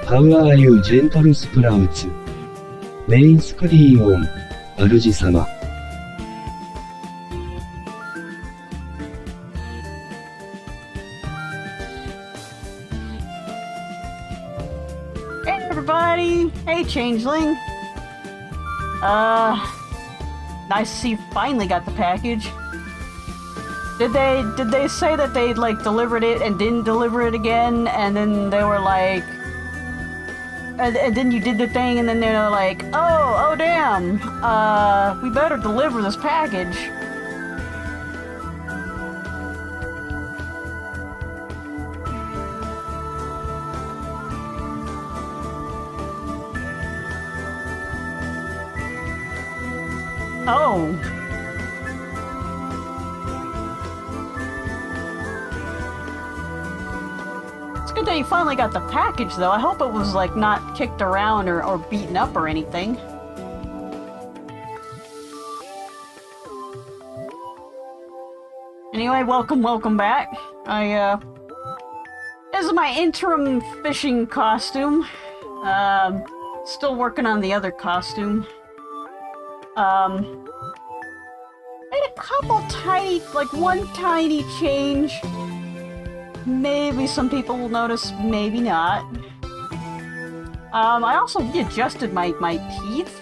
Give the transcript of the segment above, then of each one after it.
How are you, gentle sprouts? メインスクリーンオン。主様。Hey everybody! Hey Changeling! Nice to see you finally got the package. Did they say that they'd like delivered it and didn't deliver it again, and then they were like, and then you did the thing, and then they were like, oh damn, we better deliver this package. Oh. It's good that you finally got the package, though. I hope it was, like, not kicked around or beaten up or anything. Anyway, welcome back. This is my interim fishing costume. Still working on the other costume. Made a couple tiny, like one tiny change. Maybe some people will notice, maybe not. I also readjusted my teeth.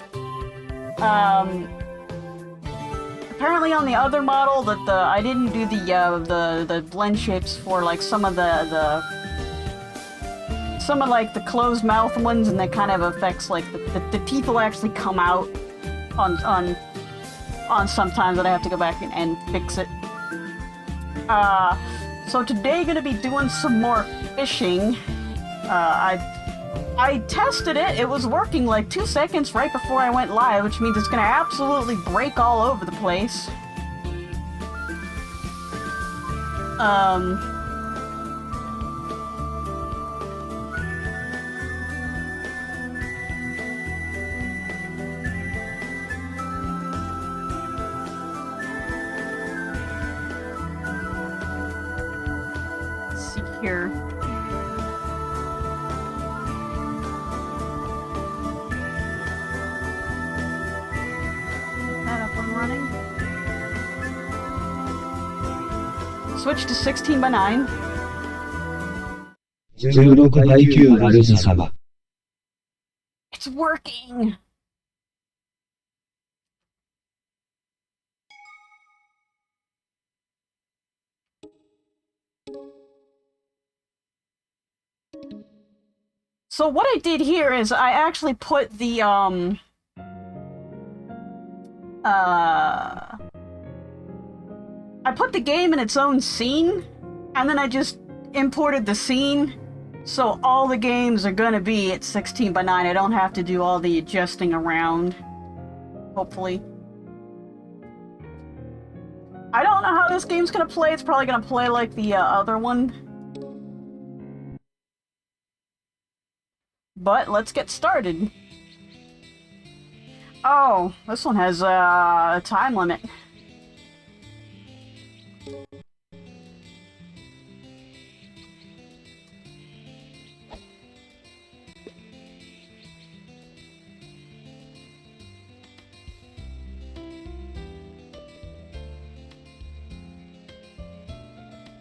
Apparently on the other model that I didn't do the blend shapes for like some of the closed mouth ones, and that kind of affects like the teeth will actually come out on sometimes that I have to go back and fix it. So today gonna be doing some more fishing. I tested it. It was working like 2 seconds right before I went live, which means it's gonna absolutely break all over the place. Let's see here. Switch to 16 by 9. 16by 9,主様。It's working! So what I did here is I actually put the, I put the game in its own scene, and then I just imported the scene, so all the games are gonna be at 16 by 9. I don't have to do all the adjusting around, hopefully. I don't know how this game's gonna play. It's probably gonna play like the other one. But let's get started. Oh, this one has a time limit.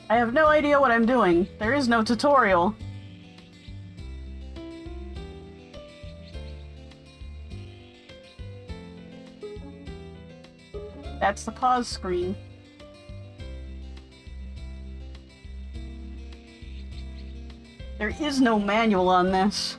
I have no idea what I'm doing. There is no tutorial. That's the pause screen. There is no manual on this.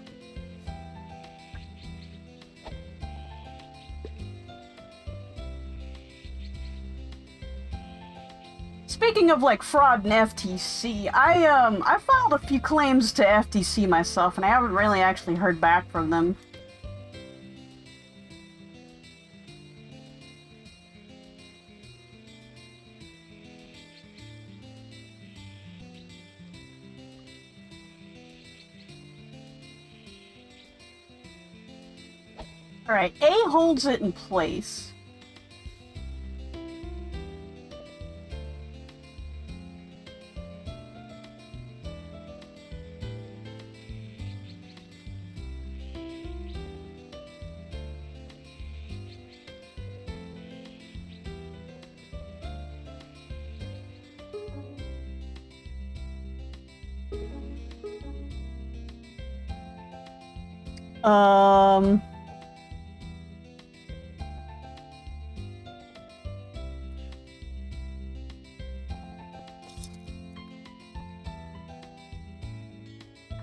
Speaking of like fraud and FTC, I filed a few claims to FTC myself, and I haven't really actually heard back from them. Alright, A holds it in place. Um...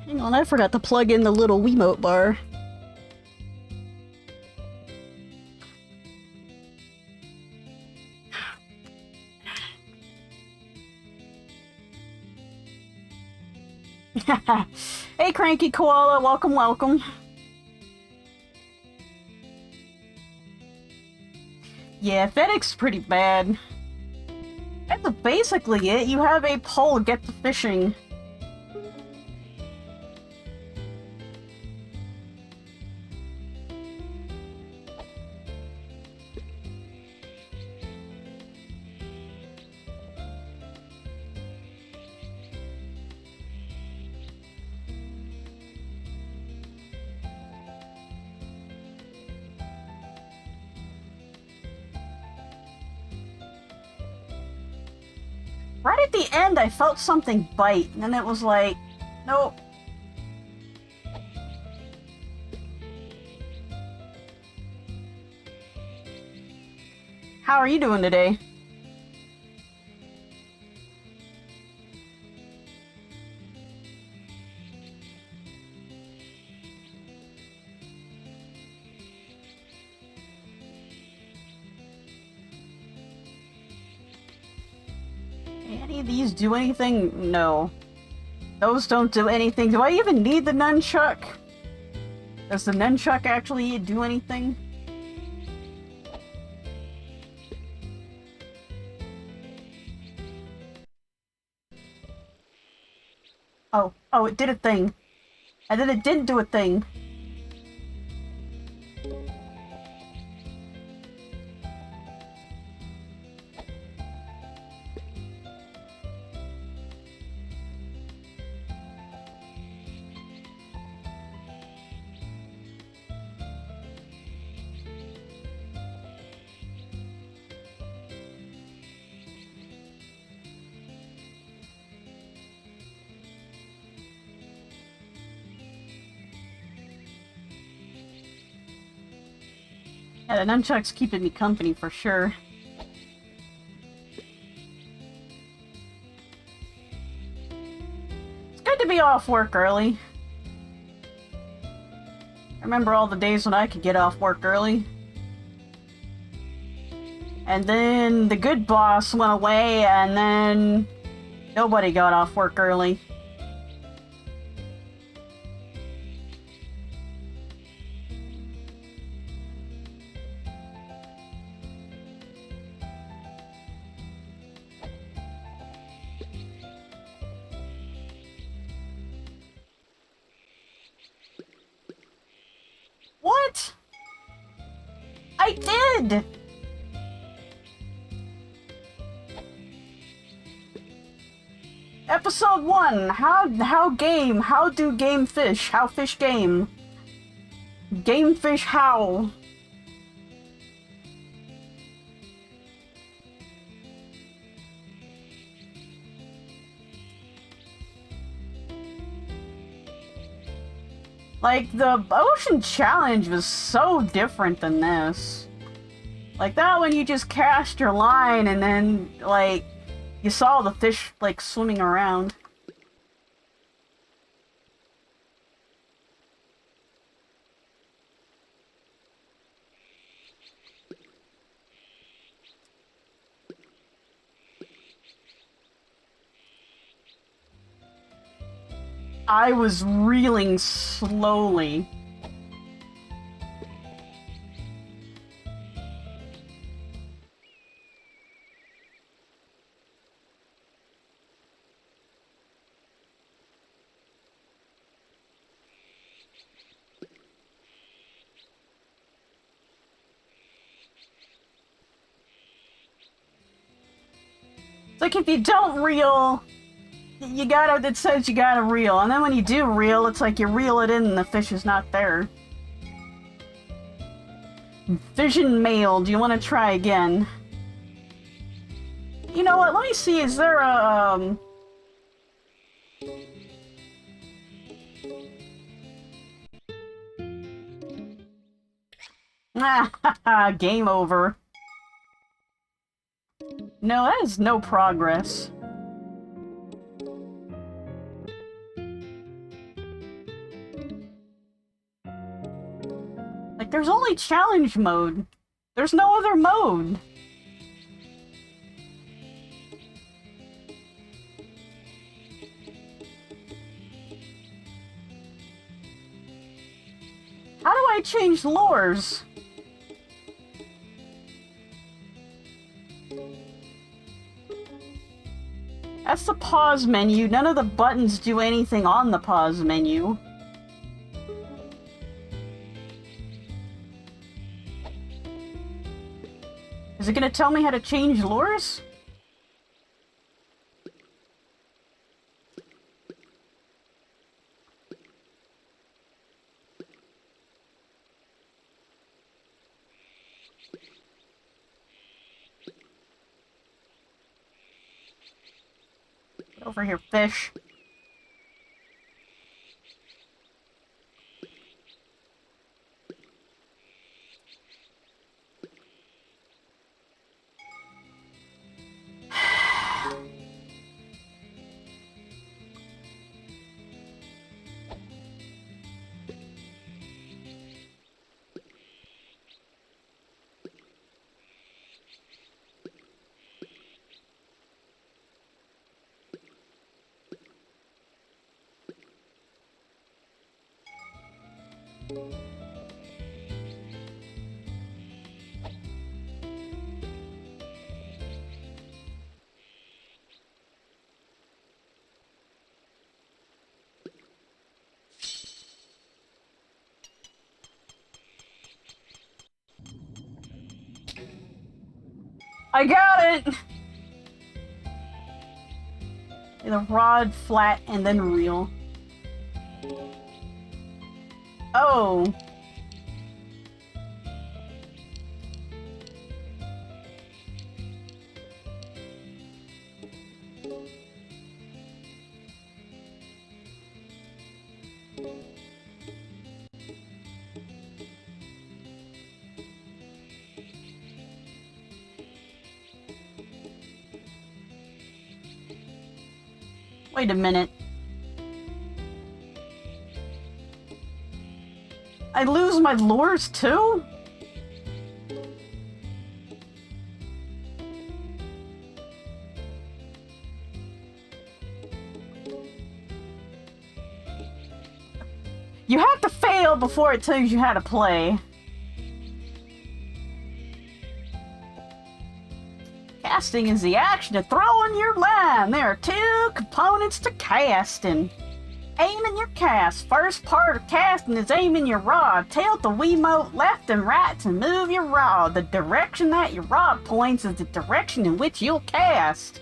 Hang on, I forgot to plug in the little Wiimote bar. Hey, Cranky Koala, welcome, welcome. Yeah, FedEx pretty bad. That's basically it. You have a pole, get to fishing. Right at the end, I felt something bite, and then it was like, nope. How are you doing today? Any of these do anything? No. Those don't do anything. Do I even need the nunchuck? Does the nunchuck actually do anything? Oh, it did a thing. And then it didn't do a thing. Yeah, the nunchuck's keeping me company for sure. It's good to be off work early. I remember all the days when I could get off work early. And then the good boss went away, and then nobody got off work early. What? I did! Episode 1, how do game fish, how fish game. Game fish how. Like, the Ocean Challenge was so different than this. Like, that one you just cast your line and then, like, you saw the fish, like, swimming around. I was reeling slowly. It's like if you don't reel, you gotta, it says you gotta reel, and then when you do reel, it's like you reel it in and the fish is not there. Vision mail, do you want to try again? You know what, let me see, is there a, Game over. No, that is no progress. Like, there's only challenge mode. There's no other mode. How do I change lures? That's the pause menu. None of the buttons do anything on the pause menu. Is it gonna tell me how to change lures? Get over here, fish. I got it! The rod, flat, and then reel. Oh. Wait a minute. I lose my lures too? You have to fail before it tells you how to play. Casting is the action of throwing your line. There are two components to casting. Aiming your cast. First part of casting is aiming your rod. Tilt the Wiimote left and right to move your rod. The direction that your rod points is the direction in which you'll cast.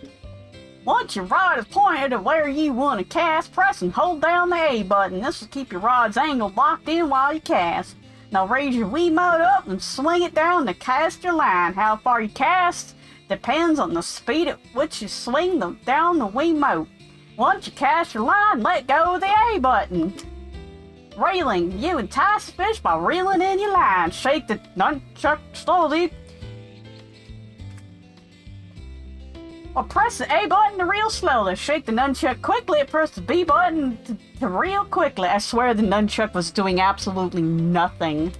Once your rod is pointed to where you want to cast, press and hold down the A button. This will keep your rod's angle locked in while you cast. Now raise your Wiimote up and swing it down to cast your line. How far you cast depends on the speed at which you swing down the Wiimote. Once you cast your line, let go of the A button. Reeling. You entice the fish by reeling in your line. Shake the nunchuck slowly. Or press the A button to reel slowly. Shake the nunchuck quickly and press the B button to reel quickly. I swear the nunchuck was doing absolutely nothing.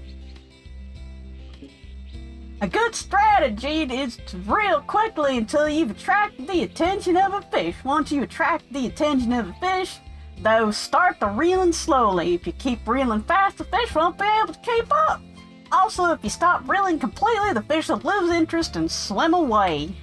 A good strategy is to reel quickly until you've attracted the attention of a fish. Once you attract the attention of a fish, though, start the reeling slowly. If you keep reeling fast, the fish won't be able to keep up. Also, if you stop reeling completely, the fish will lose interest and swim away.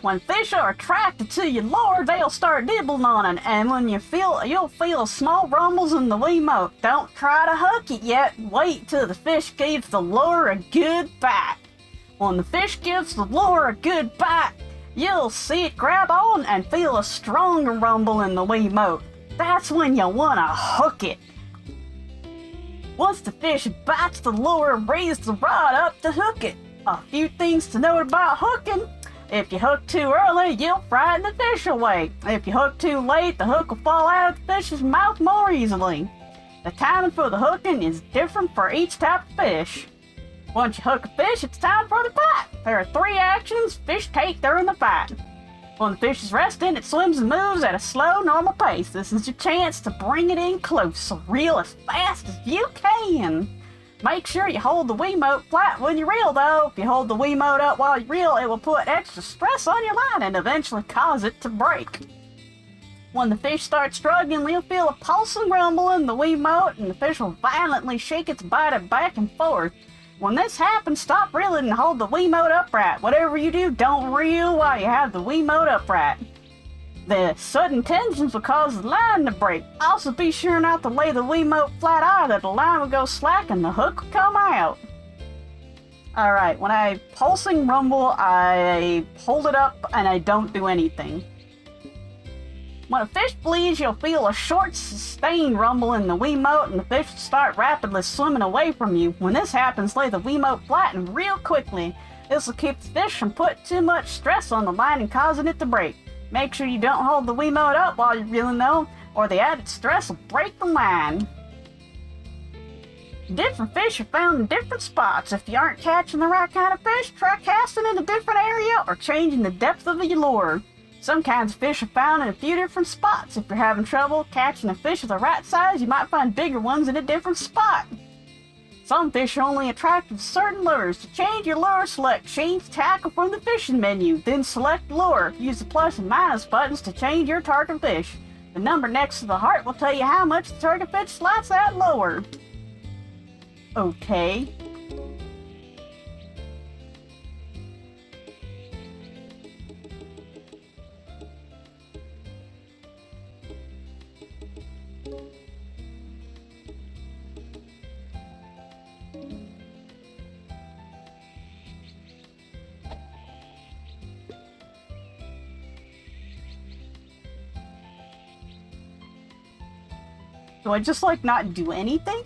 When fish are attracted to your lure, they'll start nibbling on it, and when you'll feel small rumbles in the Wiimote. Don't try to hook it yet. Wait till the fish gives the lure a good bite. When the fish gives the lure a good bite, you'll see it grab on and feel a stronger rumble in the Wiimote. That's when you'll want to hook it. Once the fish bites the lure, raise the rod up to hook it. A few things to note about hooking. If you hook too early, you'll frighten the fish away. If you hook too late, the hook will fall out of the fish's mouth more easily. The timing for the hooking is different for each type of fish. Once you hook a fish, it's time for the fight. There are 3 actions fish take during the fight. When the fish is resting, it swims and moves at a slow, normal pace. This is your chance to bring it in close, so reel as fast as you can. Make sure you hold the Wiimote flat when you reel, though. If you hold the Wiimote up while you reel, it will put extra stress on your line and eventually cause it to break. When the fish starts struggling, you'll feel a pulsing rumble in the Wiimote, and the fish will violently shake its body back and forth. When this happens, stop reeling and hold the Wiimote upright. Whatever you do, don't reel while you have the Wiimote upright. The sudden tensions will cause the line to break. Also, be sure not to lay the Wiimote flat either. The line will go slack and the hook will come out. Alright, when I pulsing rumble, I hold it up and I don't do anything. When a fish bleeds, you'll feel a short, sustained rumble in the Wiimote and the fish will start rapidly swimming away from you. When this happens, lay the Wiimote flat and reel quickly. This will keep the fish from putting too much stress on the line and causing it to break. Make sure you don't hold the Wiimote up while you're reeling though, or the added stress will break the line. Different fish are found in different spots. If you aren't catching the right kind of fish, try casting in a different area or changing the depth of your lure. Some kinds of fish are found in a few different spots. If you're having trouble catching a fish of the right size, you might find bigger ones in a different spot. Some fish are only attracted to certain lures. To change your lure, select Change Tackle from the fishing menu, then select Lure. Use the plus and minus buttons to change your target fish. The number next to the heart will tell you how much the target fish slides that lure. Okay. Do I just, like, not do anything?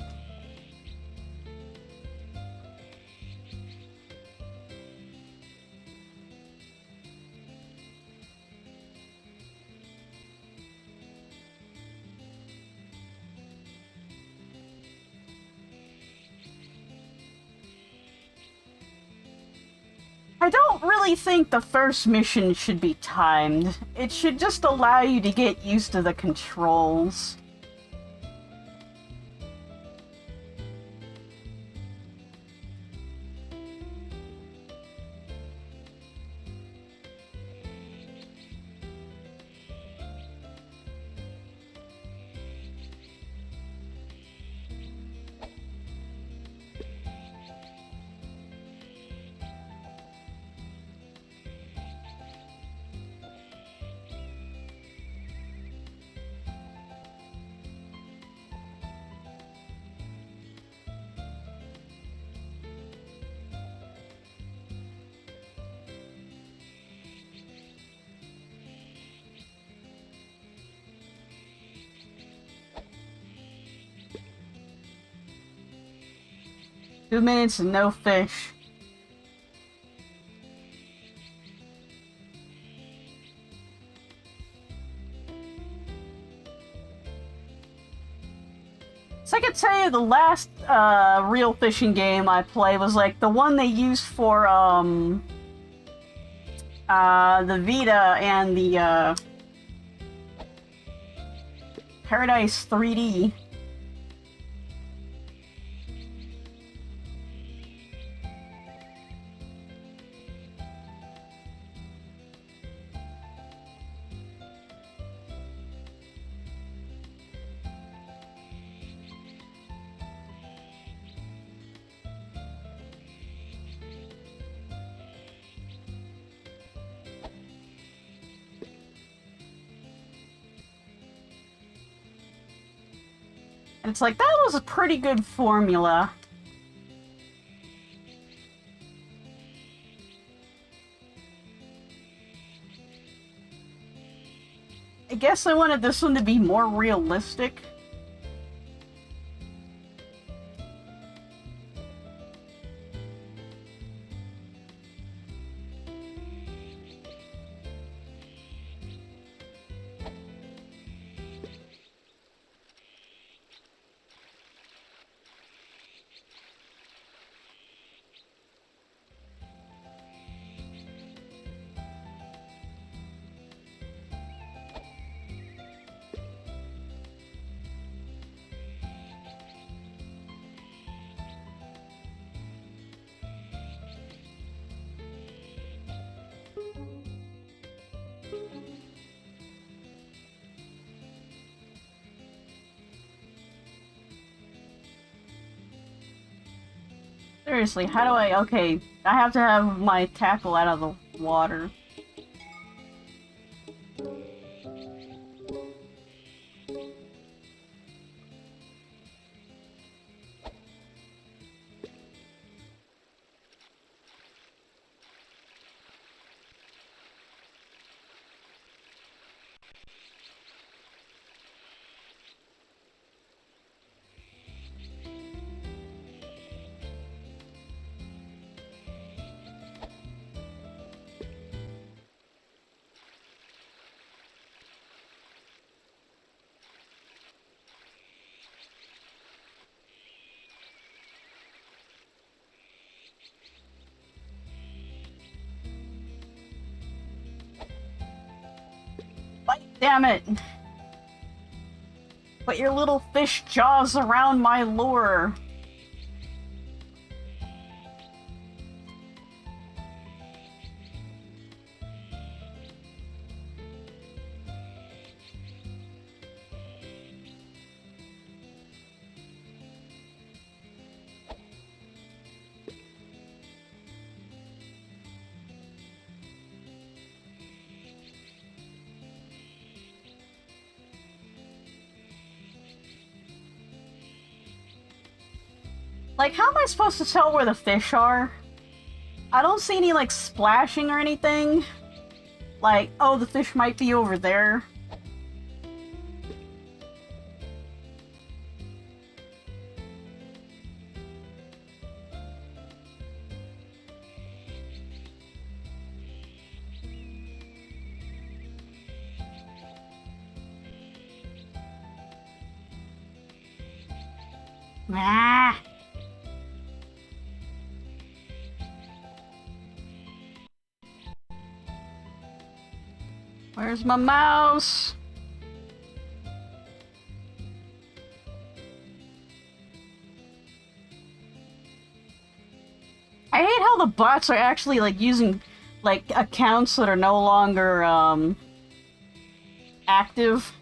I don't really think the first mission should be timed. It should just allow you to get used to the controls. Two minutes and no fish. So I can tell you the last real fishing game I played was like the one they used for the Vita and the Paradise 3D. And it's like, that was a pretty good formula. I guess I wanted this one to be more realistic. Seriously, how do I... Okay, I have to have my tackle out of the water. Damn it! Put your little fish jaws around my lure! Like, how am I supposed to tell where the fish are? I don't see any, like, splashing or anything. Like, oh, the fish might be over there. Ah! Where's my mouse? I hate how the bots are actually, like, using, like, accounts that are no longer, active.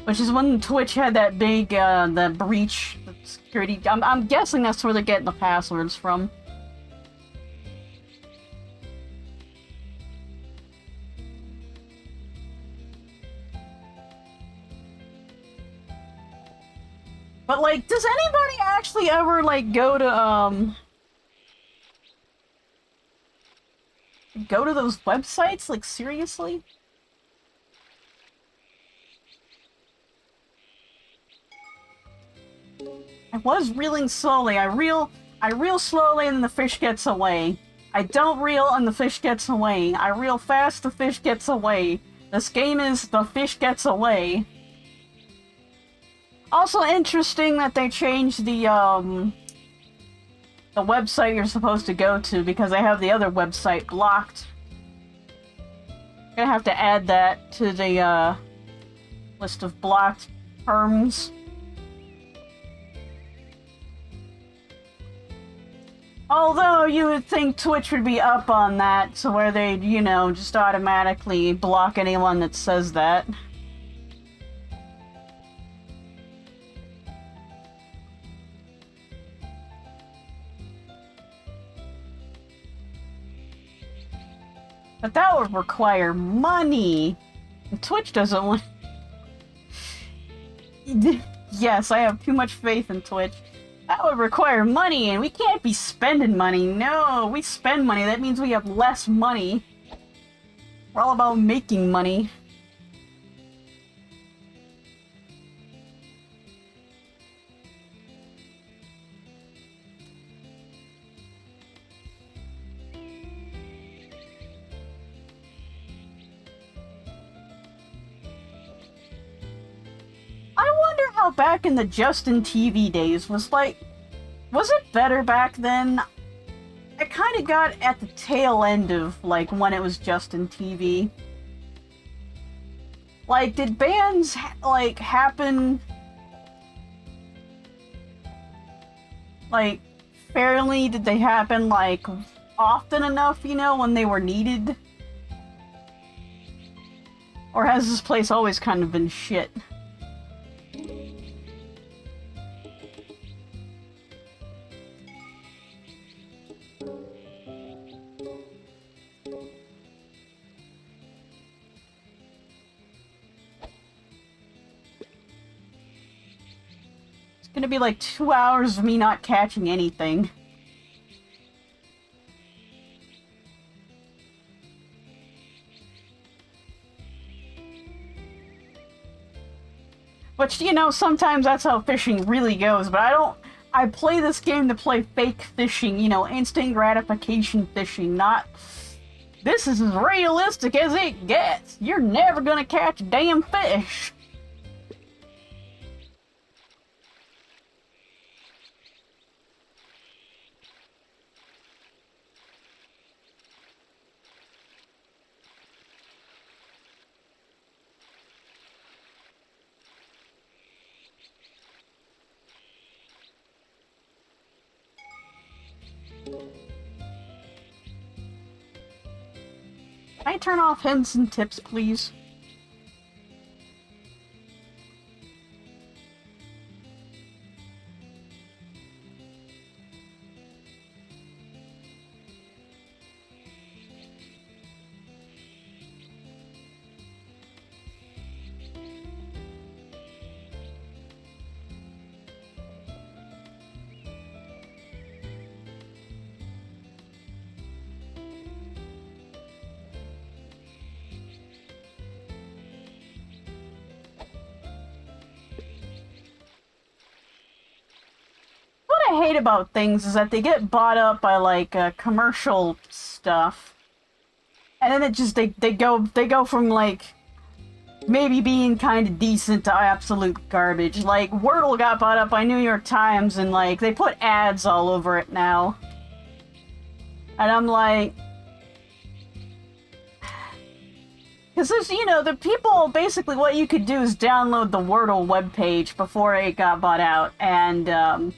Which is when Twitch had that big, the breach, the security... I'm guessing that's where they're getting the passwords from. But, like, does anybody actually ever, like, go to those websites? Like, seriously? I was reeling slowly. I reel slowly and the fish gets away. I don't reel and the fish gets away. I reel fast, the fish gets away. This game is the fish gets away. Also interesting that they changed the website you're supposed to go to because they have the other website blocked. Gonna have to add that to the list of blocked terms. Although you would think Twitch would be up on that, so where they'd, you know, just automatically block anyone that says that. But that would require money. And Twitch doesn't want... Yes, I have too much faith in Twitch. That would require money, and we can't be spending money. No, we spend money. That means we have less money. We're all about making money. I wonder how back in the Justin TV days was it better back then? I kind of got at the tail end of, like, when it was Justin TV. Like, did bans, like, happen, like, fairly? Did they happen, like, often enough, you know, when they were needed? Or has this place always kind of been shit? It's gonna be like 2 hours of me not catching anything. Which, you know, sometimes that's how fishing really goes, but I play this game to play fake fishing, you know, instant gratification fishing, not, this is as realistic as it gets. You're never gonna catch a damn fish. Can I turn off hints and tips, please? What I hate about things is that they get bought up by, like, commercial stuff. And then it just, they go from, like, maybe being kind of decent to absolute garbage. Like, Wordle got bought up by New York Times, and, like, they put ads all over it now. And I'm like... Because there's, you know, the people, basically what you could do is download the Wordle webpage before it got bought out, and,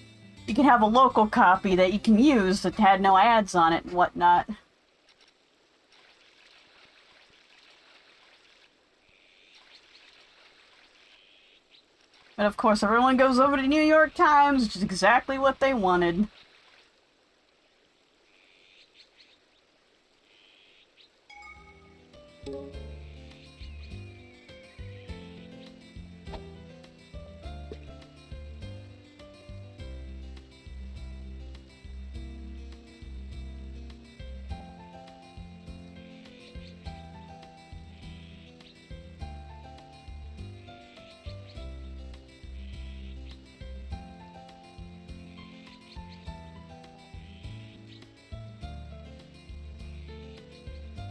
you can have a local copy that you can use that had no ads on it and whatnot. But of course, everyone goes over to New York Times, which is exactly what they wanted.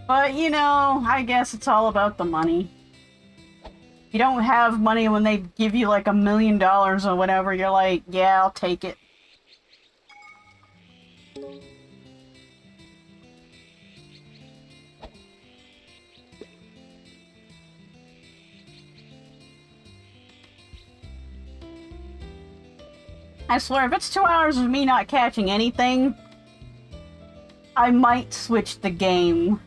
But, you know, I guess it's all about the money. If you don't have money when they give you like $1 million or whatever, you're like, yeah, I'll take it. I swear, if it's 2 hours of me not catching anything, I might switch the game.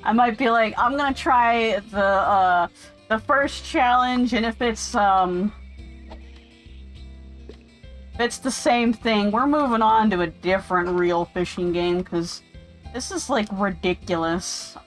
I might be like, I'm gonna try the first challenge, and if it's the same thing, we're moving on to a different real fishing game, because this is, like, ridiculous.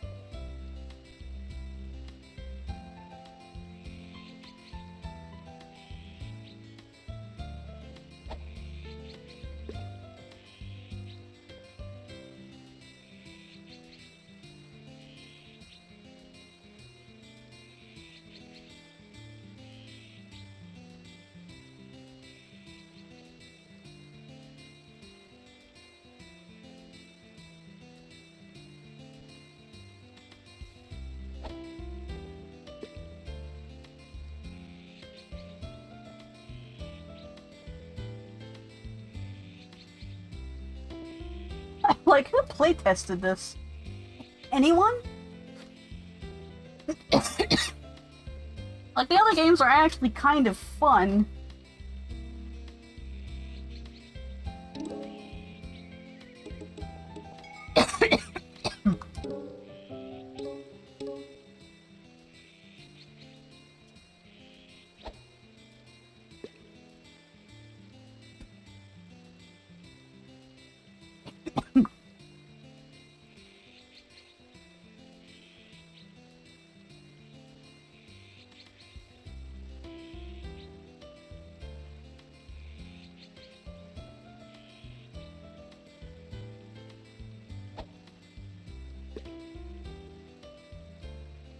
Like, who playtested this? Anyone? Like, the other games are actually kind of fun.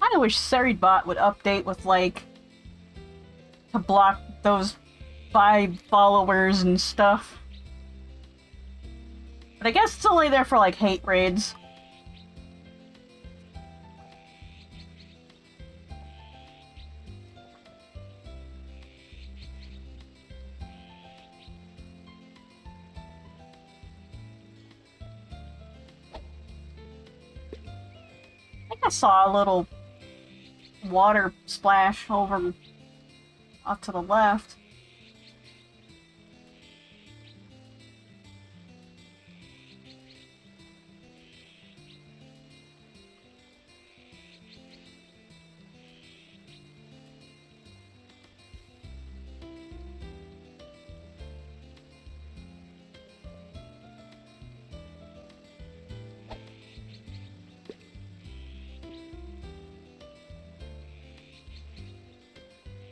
I kinda wish Seridbot would update with, like, to block those 5 followers and stuff. But I guess it's only there for, like, hate raids. I think I saw a little water splash over off to the left.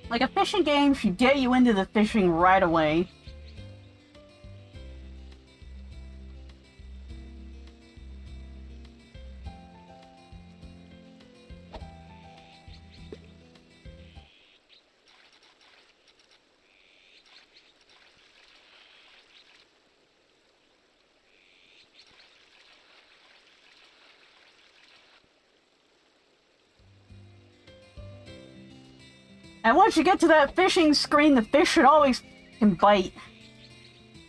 Like, a fishing game should get you into the fishing right away. And once you get to that fishing screen, the fish should always can bite.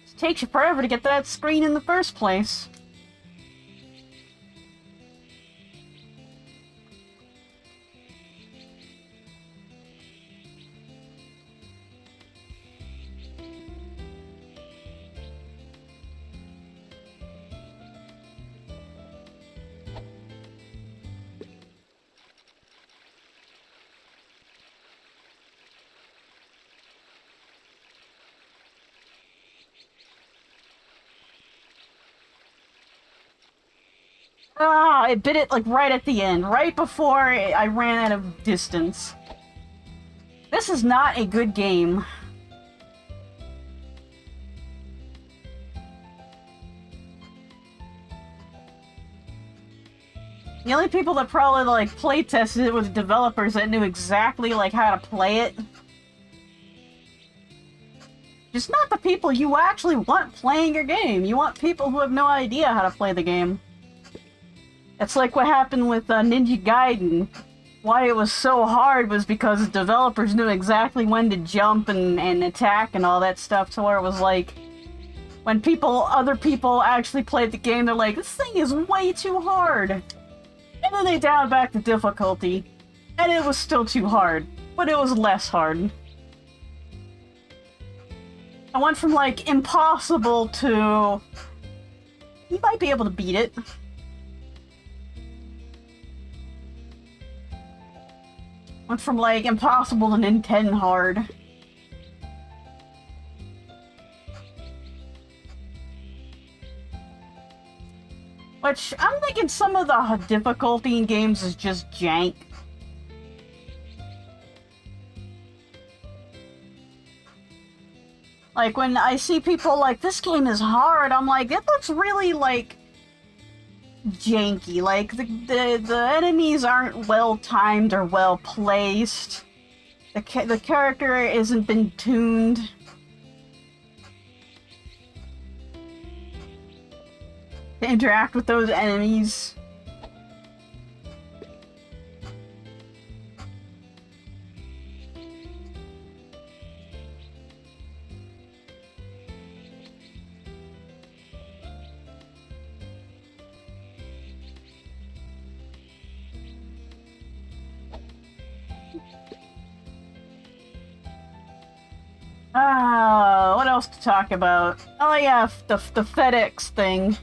It takes you forever to get to that screen in the first place. Ah, it bit it, like, right at the end, right before I ran out of distance. This is not a good game. The only people that probably, like, play tested it were the developers that knew exactly, like, how to play it. Just not the people you actually want playing your game. You want people who have no idea how to play the game. It's like what happened with Ninja Gaiden. Why it was so hard was because the developers knew exactly when to jump and attack and all that stuff, to where it was like, when other people actually played the game, they're like, this thing is way too hard. And then they dialed back the difficulty, and it was still too hard, but it was less hard. I went from, like, impossible to... you might be able to beat it. Went from, like, impossible to Nintendo hard. Which, I'm thinking some of the difficulty in games is just jank. Like, when I see people like, this game is hard, I'm like, it looks really, like, janky. Like, the enemies aren't well-timed or well-placed. The character isn't been tuned. To interact with those enemies. What else to talk about? Oh yeah, the FedEx thing.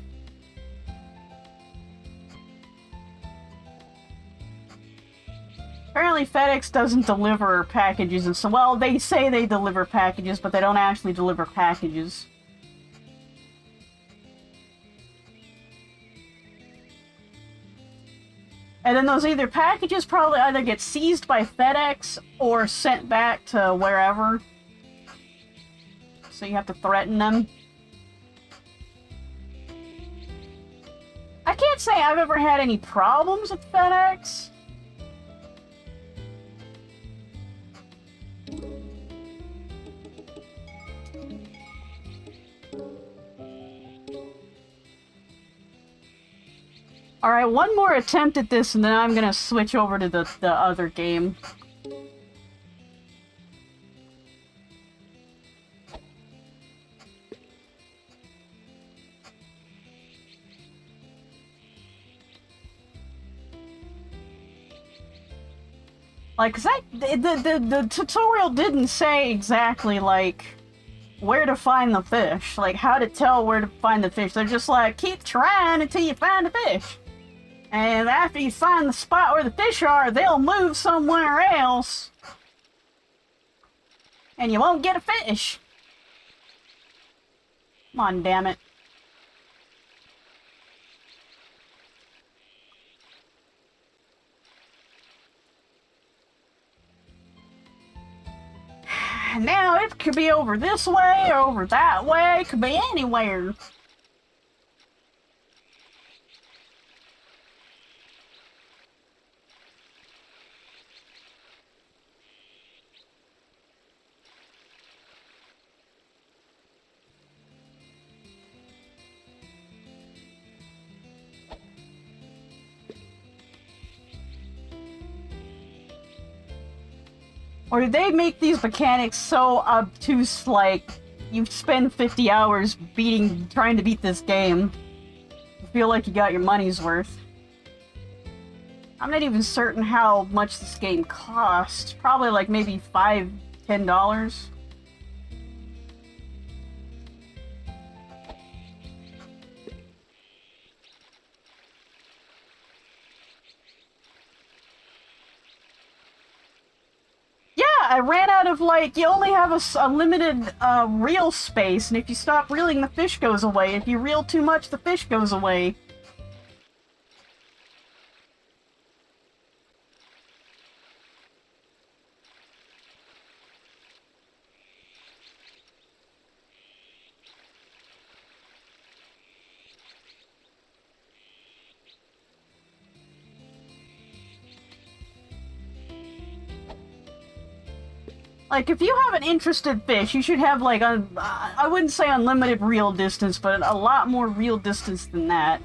Apparently FedEx doesn't deliver packages, and so, well, they say they deliver packages, but they don't actually deliver packages. And then those either packages probably either get seized by FedEx or sent back to wherever. So you have to threaten them. I can't say I've ever had any problems with FedEx. Alright, one more attempt at this and then I'm gonna switch over to the other game. Like, 'cause the tutorial didn't say exactly, like, where to find the fish. Like, how to tell where to find the fish. They're just like, keep trying until you find the fish. And after you find the spot where the fish are, they'll move somewhere else. And you won't get a fish. Come on, damn it. Now it could be over this way or over that way. It could be anywhere. Or did they make these mechanics so obtuse, like, you spend 50 hours trying to beat this game. You feel like you got your money's worth. I'm not even certain how much this game costs. Probably like maybe $5, $10. I ran out of, like, you only have a limited reel space, and if you stop reeling, the fish goes away. If you reel too much, the fish goes away. Like, if you have an interested fish, you should have, like, I wouldn't say unlimited reel distance, but a lot more reel distance than that.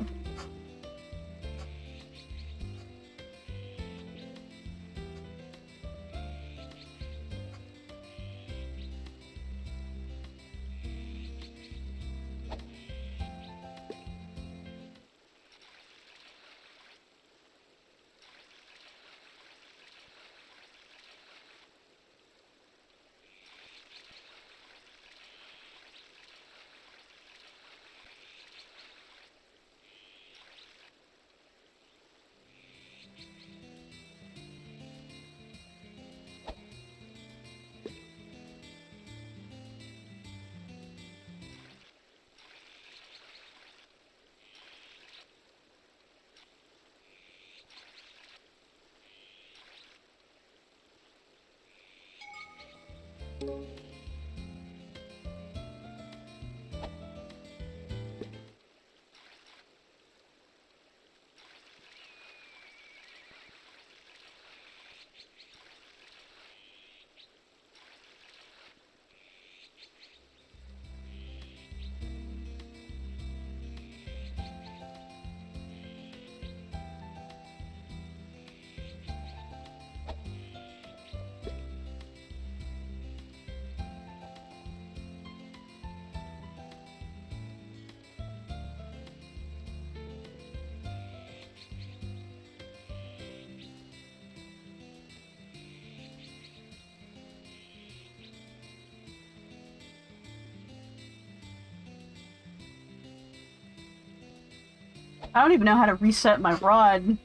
I don't even know how to reset my rod.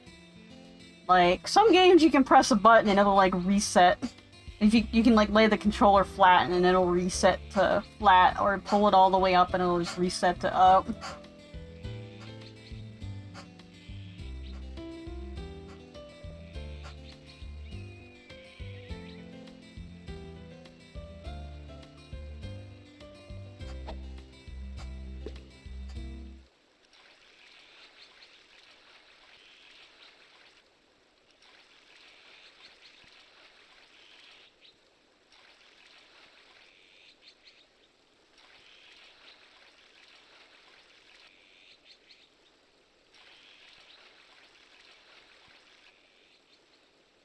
Like, some games you can press a button and it'll, like, reset. If you can, like, lay the controller flat and then it'll reset to flat, or pull it all the way up and it'll just reset to up.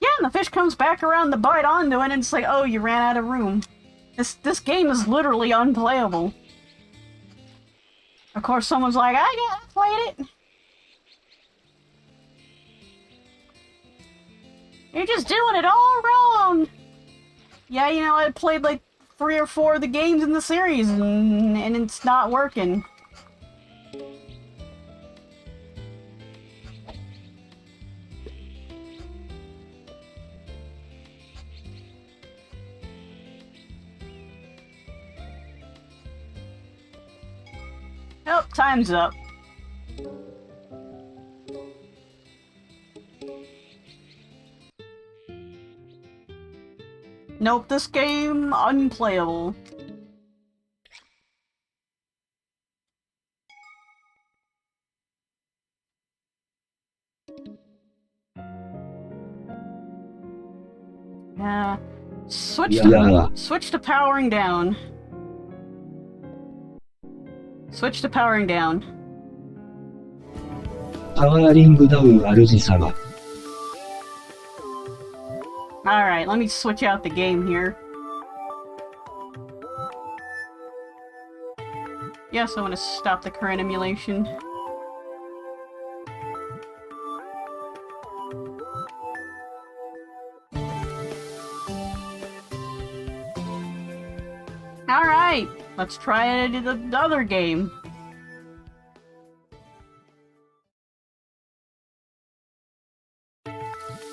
Yeah, and the fish comes back around to bite onto it, and it's like, oh, you ran out of room. This game is literally unplayable. Of course, someone's like, I played it. You're just doing it all wrong. Yeah, you know, I played like 3 or 4 of the games in the series, and it's not working. Oh, time's up. Nope, this game unplayable. Yeah. Switch to powering down. Switch to powering down. Powering down, 主様. Alright, let me switch out the game here. Yes, I want to stop the current emulation. Alright, let's try the other game.